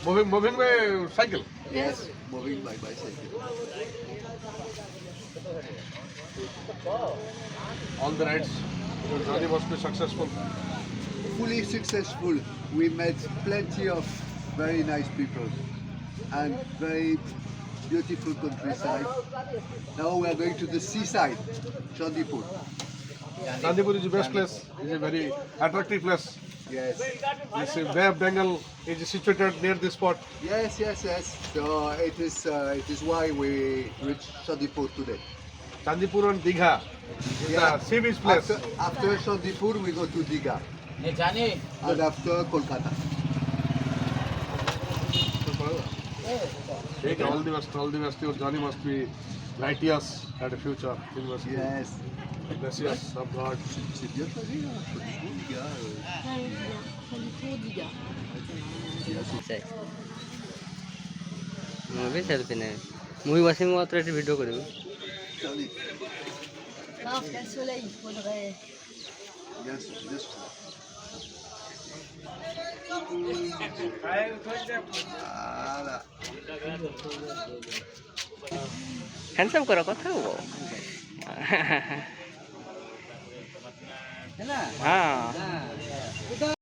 Moving by cycle. Yes, moving by bicycle. All the rides. Your journey must be successful. Fully successful. We met plenty of very nice people and very beautiful countryside. Now we are going to the seaside, Chandipur. Chandipur is the best place. It's a very attractive place. Yes. This Bay of Bengal is situated near this spot. Yes. So it is why we reached Chandipur today. Chandipur and Digha is the sea beach place. After Chandipur, we go to Digha. And after Kolkata. All the best. Your journey must be righteous at the future. You must be Yes. gracious of God. C'est bien choisi, hein. Chandipur, Digha. ମୁଁ ବି selfie ନେବି ମୁଁ ବି ବସିବି ମାତ୍ର ଏଠି video କରିବି Charlie. Non, parce qu'à le soleil, il faudrait. Yes. Voilà. Handsome କର କଥା ହବ ହଁ